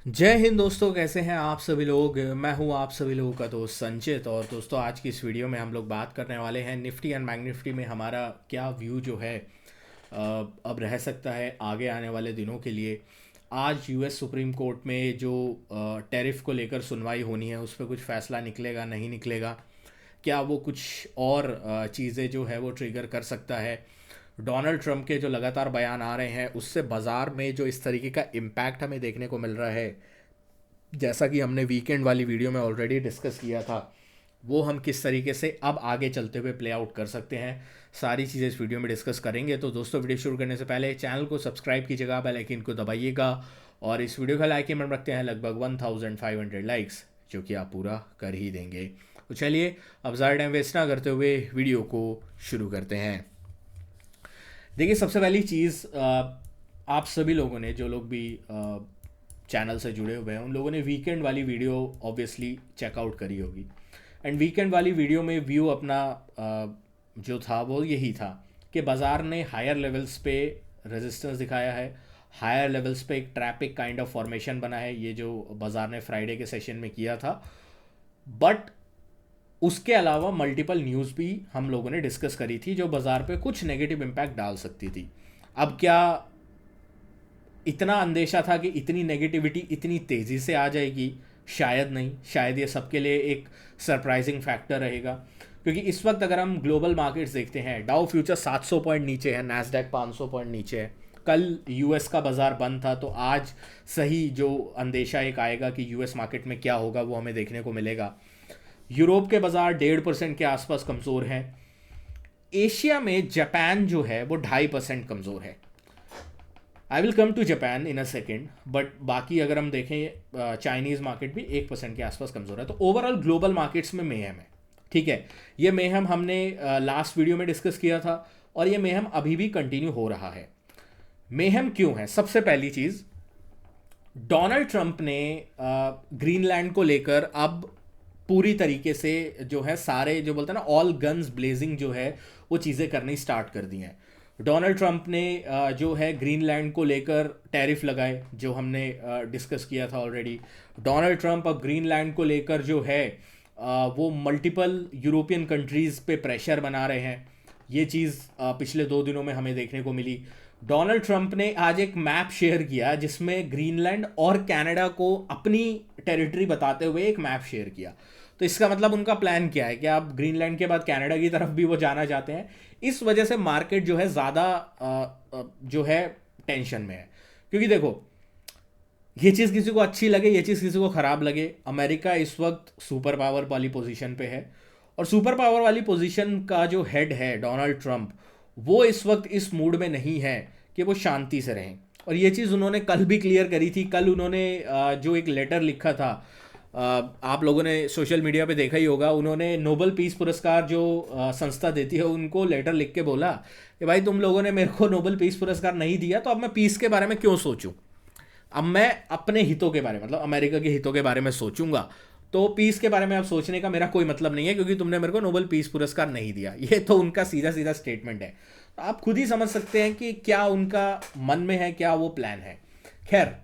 जय हिंद दोस्तों, कैसे हैं आप सभी लोग। मैं हूं आप सभी लोगों का दोस्त संचित। और दोस्तों, आज की इस वीडियो में हम लोग बात करने वाले हैं निफ्टी एंड बैंक निफ्टी में हमारा क्या व्यू जो है अब रह सकता है आगे आने वाले दिनों के लिए। आज यूएस सुप्रीम कोर्ट में जो टैरिफ को लेकर सुनवाई होनी है, उस पर कुछ फैसला निकलेगा नहीं निकलेगा, क्या वो कुछ और चीज़ें जो है वो ट्रिगर कर सकता है। डोनाल्ड ट्रंप के जो लगातार बयान आ रहे हैं, उससे बाज़ार में जो इस तरीके का इम्पैक्ट हमें देखने को मिल रहा है, जैसा कि हमने वीकेंड वाली वीडियो में ऑलरेडी डिस्कस किया था, वो हम किस तरीके से अब आगे चलते हुए प्ले आउट कर सकते हैं, सारी चीज़ें इस वीडियो में डिस्कस करेंगे। तो दोस्तों, वीडियो शुरू करने से पहले चैनल को सब्सक्राइब कीजिएगा, बेल आइकन को दबाइएगा और इस वीडियो का लाइक हम रखते हैं लगभग 1500 लाइक्स, जो कि आप पूरा कर ही देंगे। तो चलिए, अब ज़्यादा टाइम वेस्ट ना करते हुए वीडियो को शुरू करते हैं। देखिए, सबसे पहली चीज़, आप सभी लोगों ने, जो लोग भी चैनल से जुड़े हुए हैं, उन लोगों ने वीकेंड वाली वीडियो ऑब्वियसली चेकआउट करी होगी। एंड वीकेंड वाली वीडियो में व्यू अपना जो था वो यही था कि बाज़ार ने हायर लेवल्स पे रेजिस्टेंस दिखाया है, हायर लेवल्स पे एक ट्रैपिक काइंड ऑफ फॉर्मेशन बना है, ये जो बाज़ार ने फ्राइडे के सेशन में किया था। बट उसके अलावा मल्टीपल न्यूज़ भी हम लोगों ने डिस्कस करी थी, जो बाज़ार पे कुछ नेगेटिव इम्पैक्ट डाल सकती थी। अब क्या इतना अंदेशा था कि इतनी नेगेटिविटी इतनी तेज़ी से आ जाएगी? शायद नहीं, शायद ये सबके लिए एक सरप्राइजिंग फैक्टर रहेगा। क्योंकि इस वक्त अगर हम ग्लोबल मार्केट्स देखते हैं, डाउ फ्यूचर 700 पॉइंट नीचे है, नैस्डैक 500 पॉइंट नीचे है। कल यूएस का बाज़ार बंद था, तो आज सही जो अंदेशा एक आएगा कि यूएस मार्केट में क्या होगा, वो हमें देखने को मिलेगा। यूरोप के बाज़ार 1.5% के आसपास कमज़ोर हैं। एशिया में जापान जो है वो 2.5% कमज़ोर है। I will come to Japan in a second, but बाकी अगर हम देखें, चाइनीज़ मार्केट भी 1% के आसपास कमज़ोर है। तो ओवरऑल ग्लोबल मार्केट्स में मेहम है। ठीक है, ये मेहम हमने लास्ट वीडियो में डिस्कस किया था और ये मेहम अभी भी कंटिन्यू हो रहा है। मेहम क्यों है? सबसे पहली चीज़, डोनाल्ड ट्रंप ने ग्रीनलैंड को लेकर अब पूरी तरीके से जो है, सारे जो बोलते हैं ना, ऑल गन्स ब्लेजिंग जो है, वो चीज़ें करनी स्टार्ट कर दी हैं। डोनाल्ड ट्रंप ने जो है ग्रीनलैंड को लेकर टैरिफ लगाए, जो हमने डिस्कस किया था ऑलरेडी। डोनाल्ड ट्रंप अब ग्रीनलैंड को लेकर जो है वो मल्टीपल यूरोपियन कंट्रीज़ पे प्रेशर बना रहे हैं। ये चीज़ पिछले 2 दिनों में हमें देखने को मिली। डोनाल्ड ट्रंप ने आज एक मैप शेयर किया, जिसमें ग्रीनलैंड और कनाडा को अपनी टेरिटरी बताते हुए एक मैप शेयर किया। तो इसका मतलब उनका प्लान क्या है कि आप ग्रीनलैंड के बाद कनाडा की तरफ भी वो जाना चाहते हैं। इस वजह से मार्केट जो है ज़्यादा जो है टेंशन में है। क्योंकि देखो, ये चीज़ किसी को अच्छी लगे, ये चीज़ किसी को ख़राब लगे, अमेरिका इस वक्त सुपर पावर वाली पोजीशन पे है। और सुपर पावर वाली पोजीशन का जो हेड है डोनाल्ड ट्रंप, वो इस वक्त इस मूड में नहीं है कि वो शांति से रहें। और ये चीज़ उन्होंने कल भी क्लियर करी थी। कल उन्होंने जो एक लेटर लिखा था, आप लोगों ने सोशल मीडिया पे देखा ही होगा, उन्होंने नोबेल पीस पुरस्कार जो संस्था देती है, उनको लेटर लिख के बोला कि भाई, तुम लोगों ने मेरे को नोबेल पीस पुरस्कार नहीं दिया, तो अब मैं पीस के बारे में क्यों सोचूं? अब मैं अपने हितों के बारे में, मतलब अमेरिका के हितों के बारे में सोचूंगा। तो पीस के बारे में अब सोचने का मेरा कोई मतलब नहीं है, क्योंकि तुमने मेरे को नोबेल पीस पुरस्कार नहीं दिया। ये तो उनका सीधा सीधा स्टेटमेंट है। तो आप खुद ही समझ सकते हैं कि क्या उनका मन में है, क्या वो प्लान है। खैर,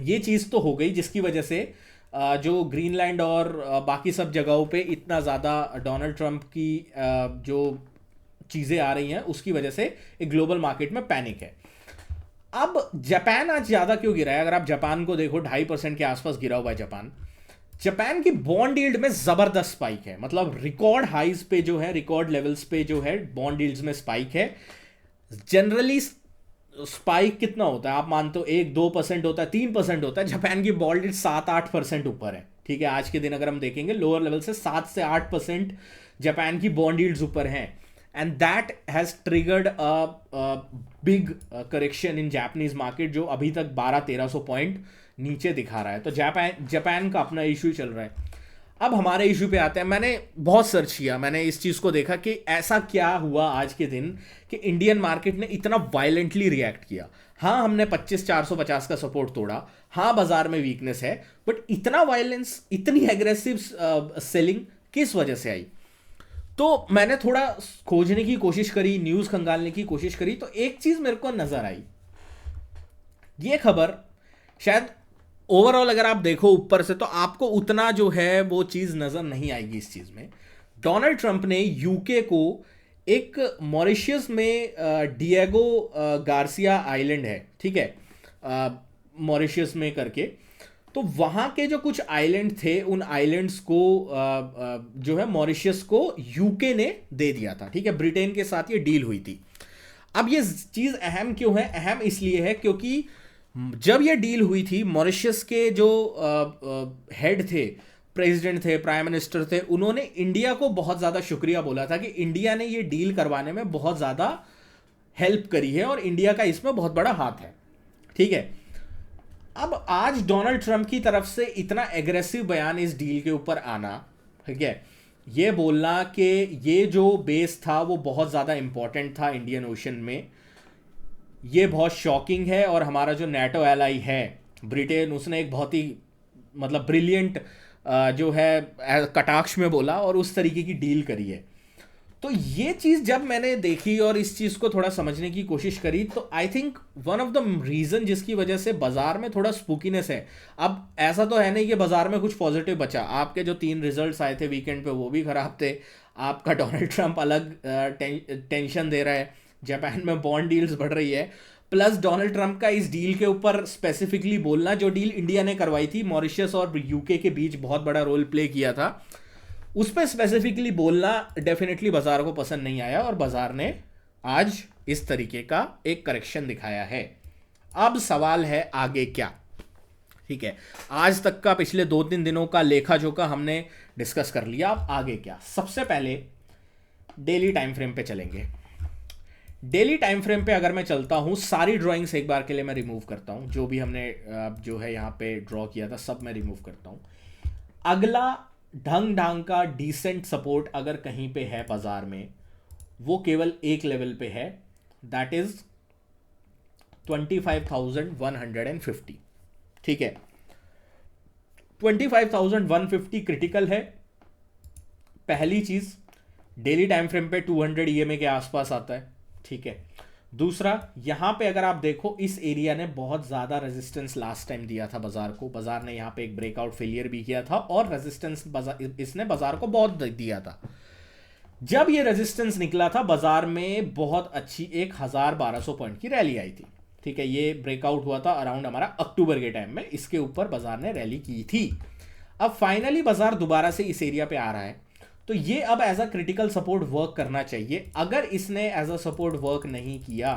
ये चीज़ तो हो गई, जिसकी वजह से जो ग्रीनलैंड और बाकी सब जगहों पे इतना ज़्यादा डोनाल्ड ट्रंप की जो चीज़ें आ रही हैं, उसकी वजह से एक ग्लोबल मार्केट में पैनिक है। अब जापान आज ज़्यादा क्यों गिरा है? अगर आप जापान को देखो, 2.5% के आसपास गिरा हुआ है जापान। जापान की बॉन्ड यील्ड में ज़बरदस्त स्पाइक है, मतलब रिकॉर्ड हाइज पे जो है, रिकॉर्ड लेवल्स पे जो है बॉन्ड यील्ड्स में स्पाइक है। जनरली स्पाइक कितना होता है? आप मानते हो 1-2% होता है, 3% होता है। जापान की बॉन्ड यील्ड 7-8% ऊपर है। ठीक है, आज के दिन अगर हम देखेंगे, लोअर लेवल से 7 से 8% जापान की बॉन्ड यील्ड्स ऊपर हैं। And that has triggered a big correction in Japanese market, जो अभी तक 1200-1300 पॉइंट नीचे दिखा रहा है। तो जापान जापान का अपना इशू चल रहा है। अब हमारे इशू पे आते हैं। मैंने बहुत सर्च किया, मैंने इस चीज़ को देखा कि ऐसा क्या हुआ आज के दिन कि इंडियन मार्केट ने इतना वायलेंटली रिएक्ट किया। हाँ, हमने 25,450 का सपोर्ट तोड़ा, हाँ बाजार में वीकनेस है, बट इतना वायलेंस, इतनी एग्रेसिव सेलिंग किस वजह से आई? तो मैंने थोड़ा खोजने की कोशिश करी, न्यूज़ खंगालने की कोशिश करी, तो एक चीज़ मेरे को नज़र आई। ये खबर शायद ओवरऑल अगर आप देखो ऊपर से तो आपको उतना जो है वो चीज़ नज़र नहीं आएगी इस चीज़ में। डोनाल्ड ट्रंप ने यूके को एक मॉरिशियस में डिएगो गार्सिया आइलैंड है, ठीक है, मॉरिशियस में करके, तो वहाँ के जो कुछ आइलैंड थे उन आइलैंड्स को जो है मॉरिशियस को यूके ने दे दिया था, ठीक है, ब्रिटेन के साथ ये डील हुई थी। अब ये चीज़ अहम क्यों है? अहम इसलिए है क्योंकि जब ये डील हुई थी मॉरिशस के जो हेड थे, प्रेसिडेंट थे, प्राइम मिनिस्टर थे, उन्होंने इंडिया को बहुत ज़्यादा शुक्रिया बोला था कि इंडिया ने ये डील करवाने में बहुत ज़्यादा हेल्प करी है और इंडिया का इसमें बहुत बड़ा हाथ है, ठीक है। अब आज डोनाल्ड ट्रंप की तरफ से इतना एग्रेसिव बयान इस डील के ऊपर आना, ठीक है, ये बोलना कि ये जो बेस था वो बहुत ज़्यादा इंपॉर्टेंट था इंडियन ओशन में, ये बहुत शॉकिंग है। और हमारा जो नेटो एलाई है ब्रिटेन, उसने एक बहुत ही मतलब ब्रिलियंट जो है कटाक्ष में बोला और उस तरीके की डील करी है। तो ये चीज़ जब मैंने देखी और इस चीज़ को थोड़ा समझने की कोशिश करी तो I think one of the reason जिसकी वजह से बाजार में थोड़ा स्पूकीनेस है। अब ऐसा तो है नहीं कि बाजार में कुछ पॉजिटिव बचा, आपके जो 3 रिजल्ट्स आए थे वीकेंड पे वो भी खराब थे, आपका डोनाल्ड ट्रंप अलग टेंशन दे रहा है, जापान में बॉन्ड डील्स बढ़ रही है, प्लस डोनाल्ड ट्रंप का इस डील के ऊपर स्पेसिफिकली बोलना, जो डील इंडिया ने करवाई थी मॉरिशस और यूके के बीच बहुत बड़ा रोल प्ले किया था, उस पर स्पेसिफिकली बोलना डेफिनेटली बाजार को पसंद नहीं आया और बाजार ने आज इस तरीके का एक करेक्शन दिखाया है। अब सवाल है आगे क्या, ठीक है। आज तक का पिछले 2-3 दिनों का लेखा जोखा हमने डिस्कस कर लिया, अब आगे क्या। सबसे पहले डेली टाइम फ्रेम पे चलेंगे। डेली टाइम फ्रेम पे अगर मैं चलता हूं, सारी ड्राइंग्स एक बार के लिए मैं रिमूव करता हूं, जो भी हमने जो है यहां पे ड्रॉ किया था सब मैं रिमूव करता हूं। अगला ढंग ढंग का डिसेंट सपोर्ट अगर कहीं पे है बाजार में, वो केवल एक लेवल पे है, दैट इज 25,150, ठीक है। 25,150 क्रिटिकल है, पहली चीज। डेली टाइम फ्रेम पे 200 ईएमए के आसपास आता है, ठीक है। दूसरा, यहां पे अगर आप देखो इस एरिया ने बहुत ज्यादा रेजिस्टेंस लास्ट टाइम दिया था बाजार को, बाजार ने यहां पे एक ब्रेकआउट फेलियर भी किया था और रेजिस्टेंस इसने बाजार को बहुत दिया था। जब ये रेजिस्टेंस निकला था बाजार में बहुत अच्छी 1,1200 पॉइंट की रैली आई थी, ठीक है। ये ब्रेकआउट हुआ था अराउंड हमारा अक्टूबर के टाइम में, इसके ऊपर बाजार ने रैली की थी। अब फाइनली बाजार दोबारा से इस एरिया पे आ रहा है, तो ये अब as a critical support work करना चाहिए। अगर इसने एज अ सपोर्ट वर्क नहीं किया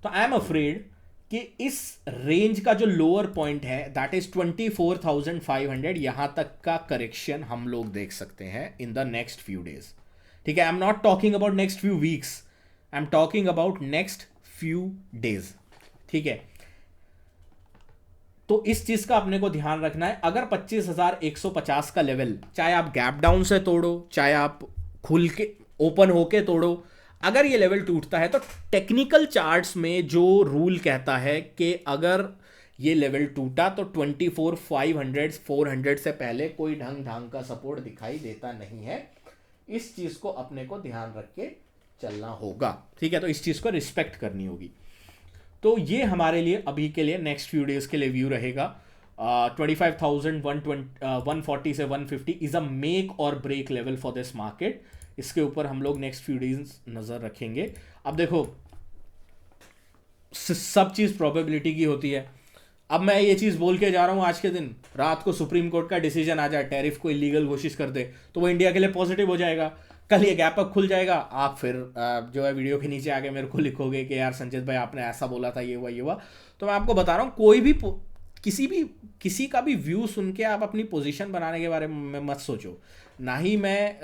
तो आई एम अफ्रेड कि इस रेंज का जो लोअर पॉइंट है दैट इज 24,500, यहां तक का करेक्शन हम लोग देख सकते हैं in the next few days, ठीक है। I am not talking about next few weeks, I am talking about next few days, ठीक है। तो इस चीज का अपने को ध्यान रखना है। अगर 25,150 का लेवल, चाहे आप गैप डाउन से तोड़ो चाहे आप खुल के ओपन होके तोड़ो, अगर ये लेवल टूटता है तो टेक्निकल चार्ट्स में जो रूल कहता है कि अगर ये लेवल टूटा तो 24,500 400 से पहले कोई ढंग का सपोर्ट दिखाई देता नहीं है। इस चीज को अपने को ध्यान रख के चलना होगा, ठीक है। तो इस चीज को रिस्पेक्ट करनी होगी। तो ये हमारे लिए अभी के लिए नेक्स्ट फ्यू डेज के लिए व्यू रहेगा। 25,140 से 150 इज अ मेक और break level for this market. इसके ऊपर हम लोग नेक्स्ट फ्यू डेज नजर रखेंगे। अब देखो सब चीज प्रोबेबिलिटी की होती है। अब मैं ये चीज बोल के जा रहा हूं आज के दिन, रात को सुप्रीम कोर्ट का डिसीजन आ जाए, टैरिफ को इलीगल घोषित कर दे, तो वो इंडिया के लिए पॉजिटिव हो जाएगा। कल ये गैप अप खुल जाएगा, आप फिर जो है वीडियो के नीचे आके मेरे को लिखोगे कि यार संचित भाई आपने ऐसा बोला था, ये हुआ। तो मैं आपको बता रहा हूँ, कोई भी किसी का भी व्यू सुन के आप अपनी पोजीशन बनाने के बारे में मत सोचो। ना ही मैं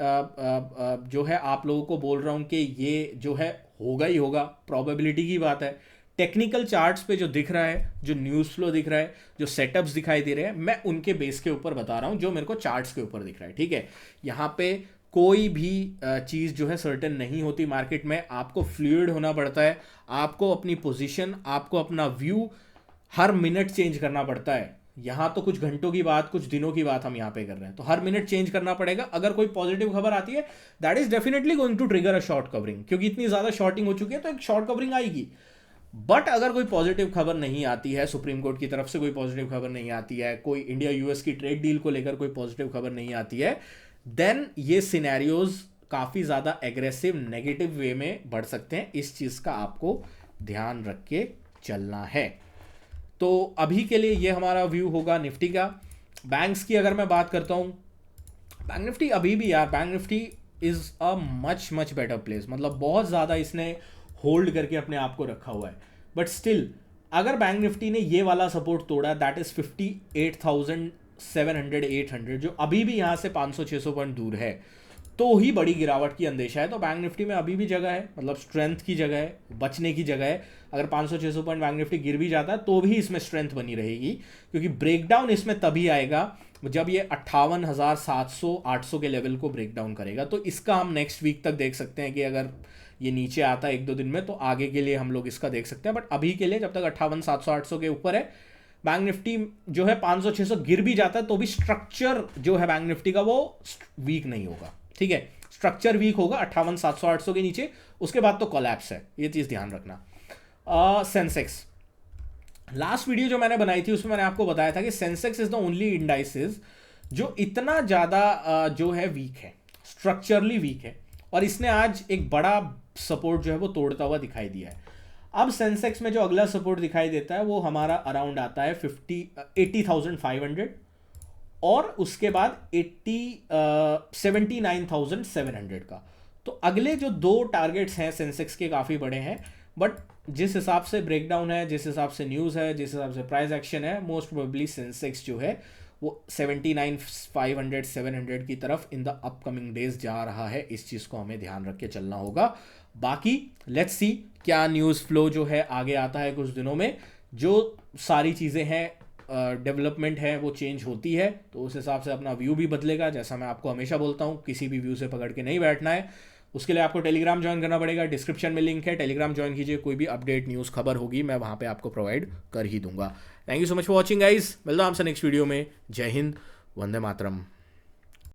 जो है आप लोगों को बोल रहा हूँ कि ये जो है होगा ही होगा, प्रोबेबिलिटी की बात है। टेक्निकल चार्ट्स पे जो दिख रहा है, जो न्यूज़ फ्लो दिख रहा है, जो सेटअप्स दिखाई दे रहे हैं, मैं उनके बेस के ऊपर बता रहा हूँ जो मेरे को चार्ट्स के ऊपर दिख रहा है, ठीक है। यहाँ पे कोई भी चीज़ जो है सर्टेन नहीं होती मार्केट में, आपको फ्लूइड होना पड़ता है, आपको अपनी पोजीशन, आपको अपना व्यू हर मिनट चेंज करना पड़ता है। यहाँ तो कुछ घंटों की बात, कुछ दिनों की बात हम यहाँ पे कर रहे हैं, तो हर मिनट चेंज करना पड़ेगा। अगर कोई पॉजिटिव खबर आती है that is definitely going to trigger a short covering, क्योंकि इतनी ज़्यादा शॉर्टिंग हो चुकी है तो एक शॉर्ट कवरिंग आएगी। बट अगर कोई पॉजिटिव खबर नहीं आती है, सुप्रीम कोर्ट की तरफ से कोई पॉजिटिव खबर नहीं आती है, कोई इंडिया यूएस की ट्रेड डील को लेकर कोई पॉजिटिव खबर नहीं आती है, देन ये सिनेरियोज काफ़ी ज़्यादा एग्रेसिव नेगेटिव वे में बढ़ सकते हैं। इस चीज़ का आपको ध्यान रख के चलना है। तो अभी के लिए ये हमारा व्यू होगा निफ्टी का। बैंक्स की अगर मैं बात करता हूँ, बैंक निफ्टी अभी भी यार, bank Nifty is a much much better place. मतलब बहुत ज़्यादा इसने होल्ड करके अपने आप को रखा हुआ है, बट स्टिल अगर बैंक निफ्टी ने ये वाला सपोर्ट तोड़ा, दैट इज़ 58,700 800, जो अभी भी यहाँ से 500-600 पॉइंट दूर है, तो ही बड़ी गिरावट की अंदेशा है। तो बैंक निफ्टी में अभी भी जगह है, मतलब स्ट्रेंथ की जगह है, बचने की जगह है। अगर 500-600 पॉइंट बैंक निफ्टी गिर भी जाता है तो भी इसमें स्ट्रेंथ बनी रहेगी, क्योंकि ब्रेकडाउन इसमें तभी आएगा जब ये 58,700-800 के लेवल को ब्रेक डाउन करेगा। तो इसका हम नेक्स्ट वीक तक देख सकते हैं कि अगर ये नीचे आता है 1-2 दिन में, तो आगे के लिए हम लोग इसका देख सकते हैं। बट अभी के लिए जब तक 58,700-800 के ऊपर है, बैंक निफ्टी जो है 500-600 गिर भी जाता है तो भी स्ट्रक्चर जो है बैंक निफ्टी का वो वीक नहीं होगा। ठीक है, स्ट्रक्चर वीक होगा 58,700-800 के नीचे, उसके बाद तो कोलैप्स है, ये चीज़ ध्यान रखना। सेंसेक्स, लास्ट वीडियो जो मैंने बनाई थी उसमें मैंने आपको बताया था कि Sensex is the only indices जो इतना ज़्यादा जो है वीक है, स्ट्रक्चरली वीक है, और इसने आज एक बड़ा सपोर्ट जो है वो तोड़ता हुआ दिखाई दिया है। अब सेंसेक्स में जो अगला सपोर्ट दिखाई देता है वो हमारा अराउंड आता है 80,500, और उसके बाद 79,700 का। तो अगले जो 2 टारगेट्स हैं सेंसेक्स के काफ़ी बड़े हैं, बट जिस हिसाब से ब्रेकडाउन है, जिस हिसाब से न्यूज़ है, जिस हिसाब से प्राइस एक्शन है, मोस्ट प्रोबेबली सेंसेक्स जो है वो 79,500-700 की तरफ इन द अपकमिंग डेज जा रहा है। इस चीज़ को हमें ध्यान रख के चलना होगा। बाकी लेट्स सी क्या न्यूज़ फ्लो जो है आगे आता है कुछ दिनों में। जो सारी चीज़ें हैं, डेवलपमेंट है, वो चेंज होती है, तो उस हिसाब से अपना व्यू भी बदलेगा। जैसा मैं आपको हमेशा बोलता हूँ, किसी भी व्यू से पकड़ के नहीं बैठना है। उसके लिए आपको टेलीग्राम ज्वाइन करना पड़ेगा, डिस्क्रिप्शन में लिंक है, टेलीग्राम ज्वाइन कीजिए। कोई भी अपडेट न्यूज़ खबर होगी मैं वहाँ पे आपको प्रोवाइड कर ही दूंगा। Thank you so much for watching guys, मिलता हूँ आपसे नेक्स्ट वीडियो में। जय हिंद, वंदे मातरम।